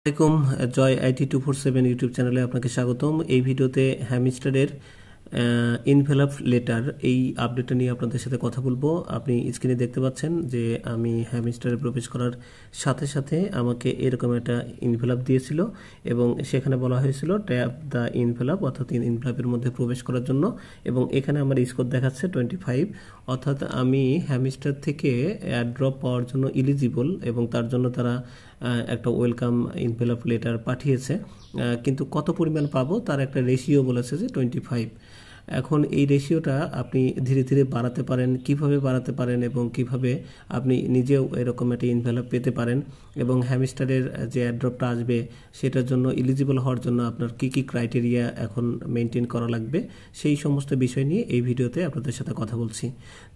আসসালামু আলাইকুম জয় IT 247 YouTube চ্যানেলে আপনাকে স্বাগতম। এই ভিডিওতে হ্যামিস্টারের ইনভেলপ লেটার এই আপডেটটা নিয়ে আপনাদের সাথে কথা বলবো। আপনি স্ক্রিনে দেখতে পাচ্ছেন যে আমি হ্যামিস্টারে প্রবেশ করার সাথে সাথে আমাকে এরকম একটা ইনভেলপ দিয়েছিল এবং সেখানে বলা হয়েছিল ট্যাপ দ্য ইনভেলপ, অর্থাৎ ইনভেলপের মধ্যে প্রবেশ করার জন্য। এবং এখানে আমার স্কোর দেখাচ্ছে 25, অর্থাৎ আমি হ্যামিস্টার থেকে অ্যাড্রপ পাওয়ার জন্য ইলিজিবল এবং তার জন্য তারা একটা ওয়েলকাম ইনভেলপ লেটার পাঠিয়েছে। কিন্তু কত পরিমাণ পাবো তার একটা রেশিও বলেছে যে 25। এখন এই রেশিওটা আপনি ধীরে ধীরে বাড়াতে পারেন, কিভাবে বাড়াতে পারেন এবং কিভাবে আপনি নিজেও এরকম একটা ইনভেলপ পেতে পারেন এবং হ্যামিস্টারের যে অ্যাড্রপটা আসবে সেটার জন্য এলিজিবল হওয়ার জন্য আপনার কি কি ক্রাইটেরিয়া এখন মেনটেন করা লাগবে সেই সমস্ত বিষয় নিয়ে এই ভিডিওতে আপনাদের সাথে কথা বলছি।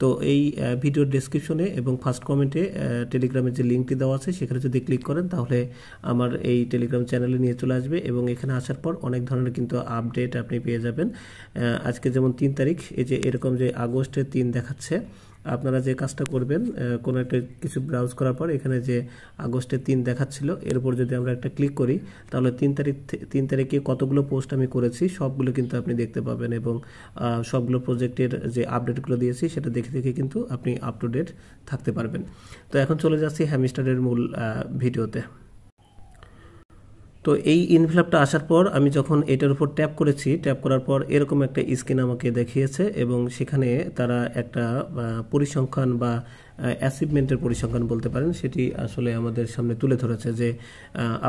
তো এই ভিডিওর ডেসক্রিপশনে এবং ফার্স্ট কমেন্টে টেলিগ্রামের যে লিঙ্কটি দেওয়া আছে সেখানে যদি ক্লিক করেন তাহলে আমার এই টেলিগ্রাম চ্যানেলে নিয়ে চলে আসবে এবং এখানে আসার পর অনেক ধরনের কিন্তু আপডেট আপনি পেয়ে যাবেন। আজকে যেমন 3 তারিখ, এই যে এরকম যে আগস্টের 3 দেখাচ্ছে। আপনারা যে কাজটা করবেন, কোনো একটা কিছু ব্রাউজ করার পর এখানে যে আগস্টের 3 দেখাচ্ছিল এর উপর যদি আমরা একটা ক্লিক করি তাহলে 3 তারিখে কতগুলো পোস্ট আমি করেছি সবগুলো কিন্তু আপনি দেখতে পাবেন এবং সবগুলো প্রজেক্টের যে আপডেটগুলো দিয়েছি সেটা দেখে দেখে কিন্তু আপনি আপ টু ডেট থাকতে পারবেন। তো এখন চলে যাচ্ছি হ্যামিস্টারের মূল ভিডিওতে। তো এই ইনভেলপটা আসার পর আমি যখন এটার উপর ট্যাপ করেছি, ট্যাপ করার পর এরকম একটা স্ক্রিন আমাকে দেখিয়েছে এবং সেখানে তারা একটা পরিসংখ্যান বা অ্যাচিভমেন্টের পরিসংখ্যান বলতে পারেন, সেটি আসলে আমাদের সামনে তুলে ধরেছে যে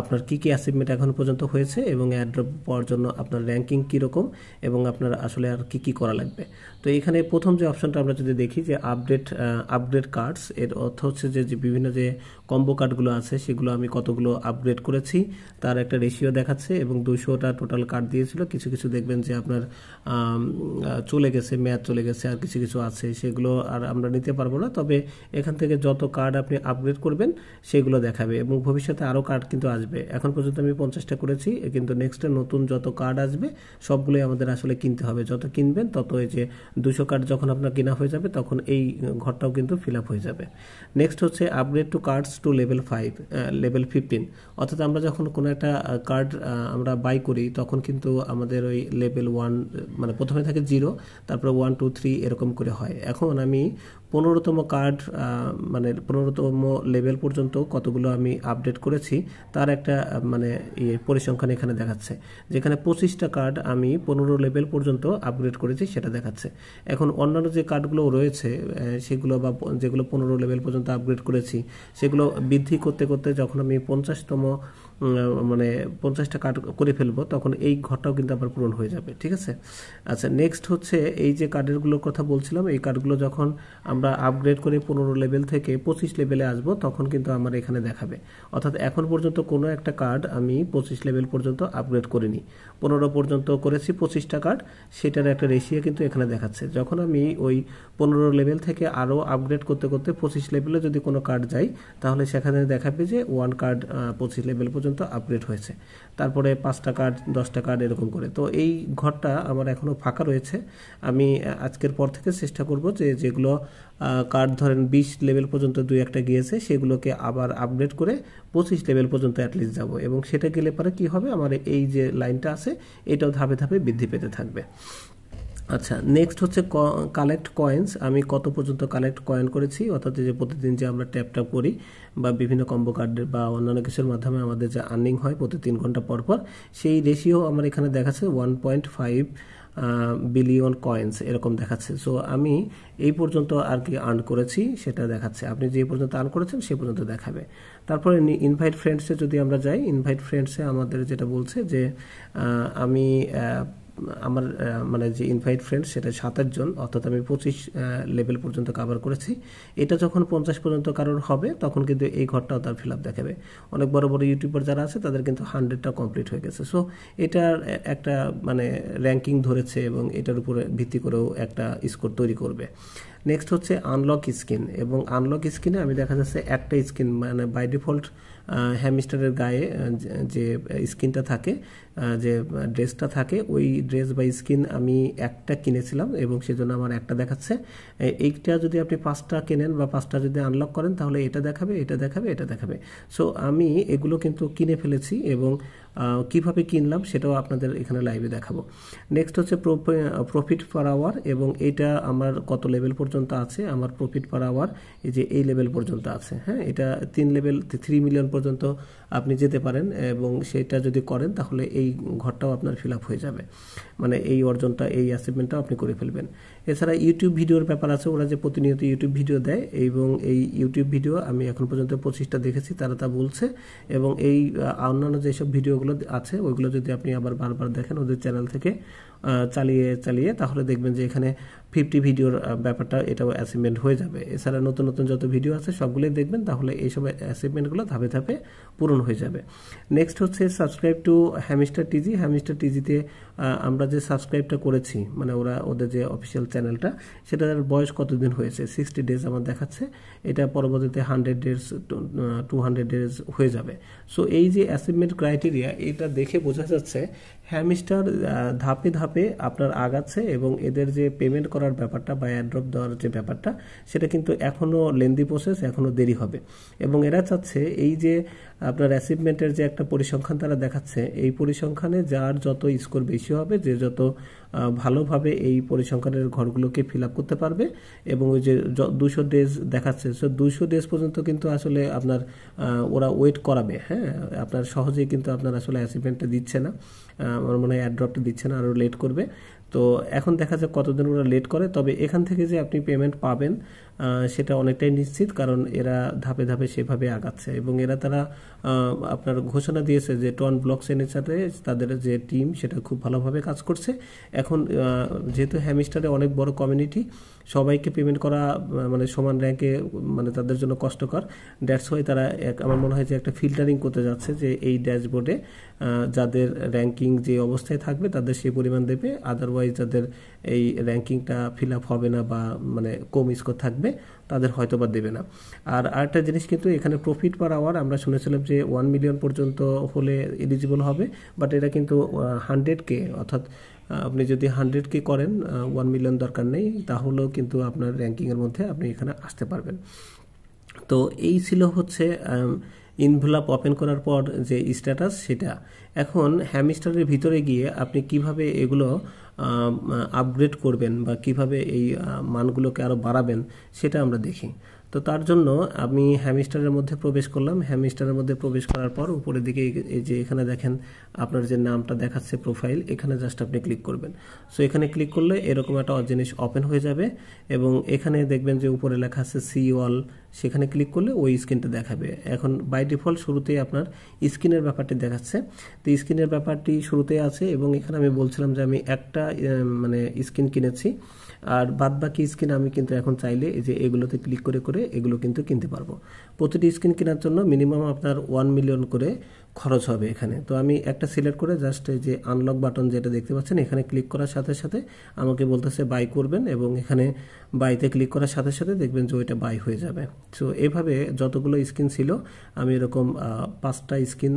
আপনার কি কি অ্যাচিভমেন্ট এখন পর্যন্ত হয়েছে এবং অ্যাড্রপ পাওয়ার জন্য আপনার র্যাঙ্কিং কীরকম এবং আপনার আসলে আর কি কি করা লাগবে। তো এখানে প্রথম যে অপশনটা আমরা যদি দেখি যে আপগ্রেড কার্ডস, এর অর্থ হচ্ছে যে বিভিন্ন যে কম্বো কার্ডগুলো আছে সেগুলো আমি কতগুলো আপগ্রেড করেছি তার একটা রেশিও দেখাচ্ছে এবং 200টা টোটাল কার্ড দিয়েছিল। কিছু কিছু দেখবেন যে আপনার চলে গেছে, মেয়াদ চলে গেছে, আর কিছু কিছু আছে সেগুলো আর আমরা নিতে পারবো না, তবে এখান থেকে যত কার্ড আপনি আপগ্রেড করবেন সেগুলো দেখাবে এবং ভবিষ্যতে আরও কার্ড কিন্তু আসবে। এখন পর্যন্ত আমি 50টা করেছি, কিন্তু নেক্সটে নতুন যত কার্ড আসবে সবগুলোই আমাদের আসলে কিনতে হবে। যত কিনবেন তত এই যে 200 কার্ড যখন আপনার কেনা হয়ে যাবে তখন এই ঘরটাও কিন্তু ফিল আপ হয়ে যাবে। নেক্সট হচ্ছে upgrade to cards to level 15, অর্থাৎ আমরা যখন কোনো একটা কার্ড আমরা বাই করি তখন কিন্তু আমাদের ওই লেভেল 1 মানে প্রথমে থাকে 0, তারপরে 1 2 3 এরকম করে হয়। এখন আমি 15তম কার্ড মানে 15তম লেভেল পর্যন্ত কতগুলো আমি আপডেট করেছি তার একটা মানে পরিসংখ্যান এখানে দেখাচ্ছে, যেখানে 25টা কার্ড আমি 15 লেভেল পর্যন্ত আপগ্রেড করেছি সেটা দেখাচ্ছে। এখন অন্যান্য যে কার্ডগুলো রয়েছে সেগুলো বা যেগুলো 15 লেভেল পর্যন্ত আপগ্রেড করেছি সেগুলো বৃদ্ধি করতে করতে যখন আমি 50তম মানে 50টা কার্ড করে ফেলবো তখন এই ঘরটাও কিন্তু আবার পূরণ হয়ে যাবে। ঠিক আছে, আচ্ছা নেক্সট হচ্ছে এই যে কার্ডেরগুলোর কথা বলছিলাম, এই কার্ডগুলো যখন আমরা আপগ্রেড করে 15 লেভেল থেকে 25 লেভেলে আসবো তখন কিন্তু আমার এখানে দেখাবে। অর্থাৎ এখন পর্যন্ত কোনো একটা কার্ড আমি 25 লেভেল পর্যন্ত আপগ্রেড করিনি, 15 পর্যন্ত করেছি 25টা কার্ড, সেটার একটা রেশিও কিন্তু এখানে দেখাচ্ছে। যখন আমি ওই 15 লেভেল থেকে আরও আপগ্রেড করতে করতে 25 লেভেলে যদি কোনো কার্ড যাই তাহলে সেখানে দেখাবে যে 1 কার্ড 25 লেভেল পর্যন্ত আপগ্রেড হয়েছে, তারপরে 5টা কার্ড 10টা কার্ড এরকম করে। তো এই ঘরটা আমার এখনও ফাঁকা রয়েছে। আমি আজকের পর থেকে চেষ্টা করব যে যেগুলো কার্ড ধরেন 20 লেভেল পর্যন্ত 2-1টা গিয়েছে সেগুলোকে আবার আপগ্রেড করে 25 লেভেল পর্যন্ত অ্যাটলিস্ট যাব এবং সেটা গেলে পরে কী হবে, আমার এই যে লাইনটা আছে এটাও ধাপে ধাপে বৃদ্ধি পেতে থাকবে। আচ্ছা নেক্সট হচ্ছে কালেক্ট কয়েন্স। আমি কত পর্যন্ত কালেক্ট কয়েন করেছি, অর্থাৎ যে প্রতিদিন যে আমরা ট্যাপ করি বা বিভিন্ন কম্বো কার্ডের বা অন্যান্য কিছুর মাধ্যমে আমাদের যে আর্নিং হয় প্রতি 3 ঘন্টা পর পর, সেই রেশিও আমার এখানে দেখাচ্ছে 1.5 বিলিয়ন কয়েন্স এরকম দেখাচ্ছে। সো আমি এই পর্যন্ত আর কি আর্ন করেছি সেটা দেখাচ্ছে, আপনি যে পর্যন্ত আর্ন করেছেন সে পর্যন্ত দেখাবে। তারপরে ইনভাইট ফ্রেন্ডসে যদি আমরা যাই, ইনভাইট ফ্রেন্ডসে আমাদের যেটা বলছে যে আমি আমার মানে যে ইনভাইট ফ্রেন্ডস সেটা 27 জন, অর্থাৎ আমি 25 লেভেল পর্যন্ত কভার করেছি। এটা যখন 50 পর্যন্ত কারোর হবে তখন কিন্তু এই ঘরটাও তার ফিল আপ দেখাবে। অনেক বড় বড় ইউটিউবার যারা আছে তাদের কিন্তু 100টা কমপ্লিট হয়ে গেছে। সো এটার একটা মানে র্যাঙ্কিং ধরেছে এবং এটার উপরে ভিত্তি করেও একটা স্কোর তৈরি করবে। নেক্সট হচ্ছে আনলক স্কিন, এবং আনলক স্কিনে আমি দেখা যাচ্ছে একটা স্কিন মানে বাই ডিফল্ট হ্যামস্টারের গায়ে যে স্কিনটা থাকে, যে ড্রেসটা থাকে, ওই ড্রেস বা স্কিন আমি একটা কিনেছিলাম এবং সেজন্য আমার একটা দেখাচ্ছে। এইটা যদি আপনি 5টা কেনেন বা 5টা যদি আনলক করেন তাহলে এটা দেখাবে, এটা দেখাবে, এটা দেখাবে। সো আমি এগুলো কিন্তু কিনে ফেলেছি এবং কিভাবে কিনলাম সেটাও আপনাদের এখানে লাইভে দেখাবো। নেক্সট হচ্ছে প্রফিট পার আওয়ার, এবং এটা আমার কত লেভেল পর্যন্ত আছে। আমার প্রফিট পার আওয়ার এই যে এই লেভেল পর্যন্ত আছে। হ্যাঁ, এটা 3 মিলিয়ন পর্যন্ত আপনি যেতে পারেন এবং সেটা যদি করেন তাহলে এই ঘরটাও আপনার ফিল আপ হয়ে যাবে, মানে এই অর্জনটা, এই অ্যাচিভমেন্টটাও আপনি করে ফেলবেন। এছাড়া ইউটিউব ভিডিওর ব্যাপার আছে, ওরা যে প্রতিনিয়ত ইউটিউব ভিডিও দেয় এবং এই ইউটিউব ভিডিও আমি এখন পর্যন্ত 25টা দেখেছি, তারা তা বলছে। এবং এই অন্যান্য যেসব ভিডিওগুলো আছে ওইগুলো যদি আপনি আবার বারবার দেখেন ওদের চ্যানেল থেকে চালিয়ে চালিয়ে, তাহলে দেখবেন যে এখানে 50 ভিডিওর ব্যাপারটা এটাও অ্যাচিভমেন্ট হয়ে যাবে। এছাড়া নতুন নতুন যত ভিডিও আছে সবগুলোই দেখবেন, তাহলে এইসব অ্যাচিভমেন্টগুলো ধাপে ধাপে পূরণ হয়ে যাবে। নেক্সট হচ্ছে subscribe to hamster TG. Hamster টিজিতে আমরা যে সাবস্ক্রাইবটা করেছি, মানে ওদের যে অফিসিয়াল চ্যানেলটা, সেটার বয়স কতদিন হয়েছে, 60 ডেজ আমার দেখাচ্ছে। এটা পরবর্তীতে 100 ডেজ 200 ডেজ হয়ে যাবে। সো এই যে অ্যাচিভমেন্ট ক্রাইটেরিয়া, এটা দেখে বোঝা যাচ্ছে হ্যামস্টার ধাপে ধাপে আপনার আগাচ্ছে এবং এদের যে পেমেন্ট করার ব্যাপারটা বা অ্যাড্রপ দেওয়ার যে ব্যাপারটা, সেটা কিন্তু এখনও লেন্দি প্রসেস, এখনও দেরি হবে। এবং এরা চাচ্ছে এই যে আপনার অ্যাচিভমেন্টের যে একটা পরিসংখ্যান তারা দেখাচ্ছে, এই পরিসংখ্যানে যার যত স্কোর বেশি হবে, যে যত ভালোভাবে এই পরিসংখ্যানের ঘরগুলোকে ফিল আপ করতে পারবে, এবং ওই যে 200 ডেজ দেখাচ্ছে, সো 200 ডেজ পর্যন্ত কিন্তু আসলে আপনার ওরা ওয়েট করাবে। হ্যাঁ, আপনার সহজেই কিন্তু আপনার আসলে অ্যাচিভমেন্টটা দিচ্ছে না, আমার মনে হয় অ্যাড্রপটা দিচ্ছে না, আরও লেট করবে। তো এখন দেখা যাক কতদিন ওরা লেট করে, তবে এখান থেকে যে আপনি পেমেন্ট পাবেন সেটা অনেকটাই নিশ্চিত, কারণ এরা ধাপে ধাপে সেভাবে আগাচ্ছে। এবং তারা আপনার ঘোষণা দিয়েছে যে টন ব্লকচেনের সাথে তাদের যে টিম সেটা খুব ভালোভাবে কাজ করছে। এখন যেহেতু হ্যামস্টারে অনেক বড় কমিউনিটি, সবাইকে পেমেন্ট করা মানে সমান র্যাঙ্কে মানে তাদের জন্য কষ্টকর। দ্যাটস ওয়াই তারা আমার মনে হয় যে একটা ফিল্টারিং করতে যাচ্ছে, যে এই ড্যাশবোর্ডে যাদের র্যাঙ্কিং যে অবস্থায় থাকবে তাদের সেই পরিমাণ দেবে, আদারওয়াইজ যাদের এই র্যাঙ্কিংটা ফিল আপ হবে না বা মানে কম স্কোর থাকবে তাদের হয়তো বা দেবে না। আর আরেকটা জিনিস কিন্তু এখানে প্রফিট পার আওয়ার আমরা শুনেছিলাম যে 1 মিলিয়ন পর্যন্ত হলে এলিজিবল হবে, বাট এটা কিন্তু 100K, অর্থাৎ আপনি যদি 100K করেন, 1 মিলিয়ন দরকার নেই, তাহলেও কিন্তু আপনার র্যাঙ্কিংয়ের মধ্যে আপনি এখানে আসতে পারবেন। তো এই ছিল হচ্ছে ইনভেলপ ওপেন করার পর যে স্ট্যাটাস সেটা। এখন হ্যামস্টারের ভিতরে গিয়ে আপনি কিভাবে এগুলো আপগ্রেড করবেন বা কিভাবে এই মানগুলোকে আরও বাড়াবেন সেটা আমরা দেখি। তো তার জন্য আমি হ্যামস্টারের মধ্যে প্রবেশ করলাম। হ্যামস্টারের মধ্যে প্রবেশ করার পর উপরের দিকে এই যে এখানে দেখেন আপনার যে নামটা দেখাচ্ছে প্রোফাইল, এখানে জাস্ট আপনি ক্লিক করবেন। সো এখানে ক্লিক করলে এরকম একটা জিনিস ওপেন হয়ে যাবে এবং এখানে দেখবেন যে উপরে লেখা আছে সি অল, সেখানে ক্লিক করলে ওই স্ক্রিনটা দেখাবে। এখন বাই ডিফল্ট শুরুতেই আপনার স্ক্রিনের ব্যাপারটি দেখাচ্ছে, তো স্ক্রিনের ব্যাপারটি শুরুতেই আছে এবং এখানে আমি বলছিলাম যে আমি একটা মানে স্ক্রিন কিনেছি, আর বাদ বাকি স্ক্রিন আমি কিন্তু এখন চাইলে এই যে এগুলোতে ক্লিক করে করে এগুলো কিন্তু কিনতে পারবো। প্রতিটি স্ক্রিন কেনার জন্য মিনিমাম আপনার 1 মিলিয়ন করে খরচ হবে এখানে। তো আমি একটা সিলেক্ট করে জাস্ট এই যে আনলক বাটন যেটা দেখতে পাচ্ছেন এখানে ক্লিক করার সাথে সাথে আমাকে বলতেছে বাই করবেন, এবং এখানে বাইতে ক্লিক করার সাথে সাথে দেখবেন যে ওইটা বাই হয়ে যাবে। সো এভাবে যতগুলো স্ক্রিন ছিল আমি এরকম 5টা স্ক্রিন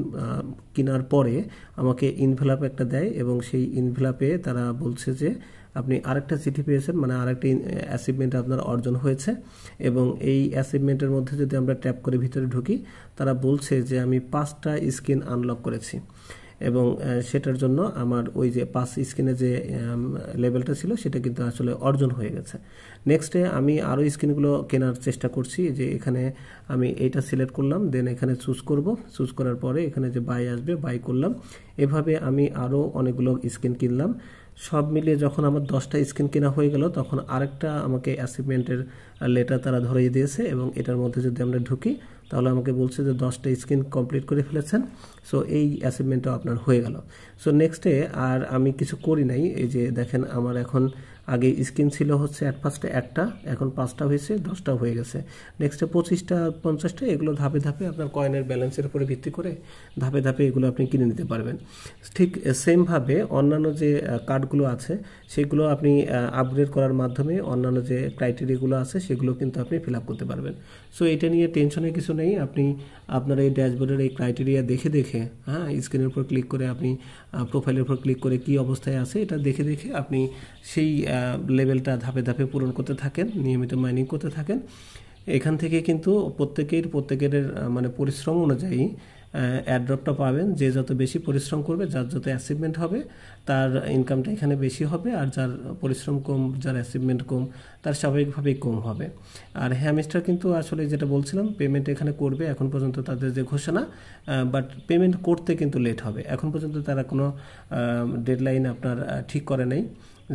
কেনার পরে আমাকে ইনভেলপ একটা দেয় এবং সেই ইনভেলপে তারা বলছে যে আপনি আরেকটা চিঠি পেয়েছেন, মানে আরেকটা অ্যাচিভমেন্ট আপনার অর্জন হয়েছে। এবং এই অ্যাচিভমেন্টের মধ্যে যদি আমরা ট্যাপ করে ভিতরে ঢুকি, তারা বলছে যে আমি 5টা স্ক্রিন আনলক করেছি এবং সেটার জন্য আমার ওই যে 5 স্ক্রিনে যে লেভেলটা ছিল সেটা কিন্তু আসলে অর্জন হয়ে গেছে। নেক্সটে আমি আরও স্ক্রিনগুলো কেনার চেষ্টা করছি, যে এখানে আমি এইটা সিলেক্ট করলাম, দেন এখানে চুজ করব, চুজ করার পরে এখানে যে বাই আসবে বাই করলাম। এভাবে আমি আরও অনেকগুলো স্ক্রিন কিনলাম। সব মিলিয়ে যখন আমার 10টা স্ক্রিন কেনা হয়ে গেল তখন আরেকটা আমাকে অ্যাচিভমেন্টের লেটার তারা ধরিয়ে দিয়েছে এবং এটার মধ্যে যদি আমরা ঢুকি তাহলে আমাকে বলছে যে 10টা স্ক্রিন কমপ্লিট করে ফেলেছেন। সো এই অ্যাচিভমেন্টটা আপনার হয়ে গেল। সো নেক্সটে আর আমি কিছু করি নাই, এই যে দেখেন আমার এখন আগে স্কিম ছিল হচ্ছে অ্যাট ফার্স্টে একটা, এখন 5টা হয়েছে, 10টা হয়ে গেছে, নেক্সটে 25টা 50টা, এগুলো ধাপে ধাপে আপনার কয়েনের ব্যালেন্সের উপরে ভিত্তি করে ধাপে ধাপে এগুলো আপনি কিনে নিতে পারবেন। ঠিক সেমভাবে অন্যান্য যে কার্ডগুলো আছে সেগুলো আপনি আপগ্রেড করার মাধ্যমে অন্যান্য যে ক্রাইটেরিয়াগুলো আছে সেগুলো কিন্তু আপনি ফিল আপ করতে পারবেন। সো এটা নিয়ে টেনশনের কিছু নেই, আপনি আপনার এই ড্যাশবোর্ডের এই ক্রাইটেরিয়া দেখে দেখে, হ্যাঁ, স্ক্রিনের উপর ক্লিক করে আপনি প্রোফাইলের উপর ক্লিক করে কী অবস্থায় আছে এটা দেখে দেখে আপনি সেই লেভেলটা ধাপে ধাপে পূরণ করতে থাকেন, নিয়মিত মাইনিং করতে থাকেন। এখান থেকে কিন্তু প্রত্যেকের মানে পরিশ্রম অনুযায়ী অ্যাড্রপটা পাবেন। যে যত বেশি পরিশ্রম করবে, যার যত অ্যাচিভমেন্ট হবে, তার ইনকামটা এখানে বেশি হবে, আর যার পরিশ্রম কম, যার অ্যাচিভমেন্ট কম, তার স্বাভাবিকভাবেই কম হবে। আর হ্যামস্টার কিন্তু আসলে যেটা বলছিলাম, পেমেন্ট এখানে করবে এখন পর্যন্ত তাদের যে ঘোষণা, বাট পেমেন্ট করতে কিন্তু লেট হবে। এখন পর্যন্ত তারা কোনো ডেডলাইন আপনার ঠিক করে নেই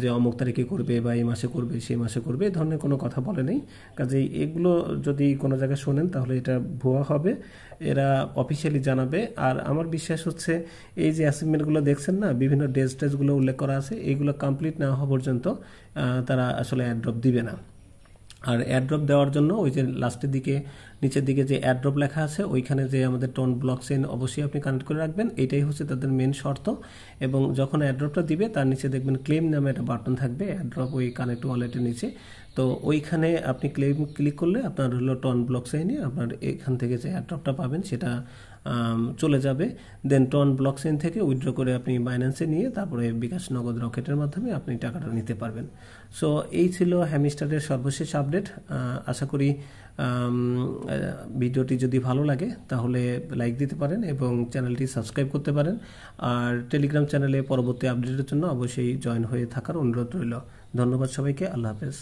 যে অমুক তারিখে করবে বা এই মাসে করবে, সেই মাসে করবে, এই ধরনের কোনো কথা বলে নেই। কাজেই এগুলো যদি কোনো জায়গায় শোনেন তাহলে এটা ভুয়া হবে, এরা অফিসিয়ালি জানাবে। আর আমার বিশ্বাস হচ্ছে এই যে অ্যাচিভমেন্টগুলো দেখছেন না, বিভিন্ন ডেজগুলো উল্লেখ করা আছে, এইগুলো কমপ্লিট না হওয়া পর্যন্ত তারা আসলে অ্যাড্রপ দিবে না। আর অ্যাড্রপ দেওয়ার জন্য ওই যে লাস্টের দিকে নিচের দিকে যে অ্যাড্রপ লেখা আছে ওইখানে যে আমাদের টন ব্লকচেইন অবশ্যই আপনি কানেক্ট করে রাখবেন, এটাই হচ্ছে তাদের মেন শর্ত। এবং যখন অ্যাড্রপটা দিবে তার নিচে দেখবেন ক্লেম নামে একটা বাটন থাকবে, অ্যাড্রপ ওই কানেক্ট ওয়ালেটের নিচে। তো ওইখানে আপনি ক্লেম ক্লিক করলে আপনার হলো টন ব্লকচেইনে আপনার এখান থেকে যে অ্যাড্রপটা পাবেন সেটা চলে যাবে। দেন টন ব্লকচেইন থেকে উইথড্র করে আপনি বাইন্যান্সে নিয়ে তারপরে বিকাশ নগদ রকেটের মাধ্যমে আপনি টাকাটা নিতে পারবেন। সো এই ছিল হ্যামস্টারের সর্বশেষ আপডেট। আশা করি ভিডিওটি যদি ভালো লাগে তাহলে লাইক দিতে পারেন এবং চ্যানেলটি সাবস্ক্রাইব করতে পারেন। আর টেলিগ্রাম চ্যানেলে পরবর্তী আপডেটের জন্য অবশ্যই জয়েন হয়ে থাকার অনুরোধ রইল। ধন্যবাদ সবাইকে, আল্লাহ হাফেজ।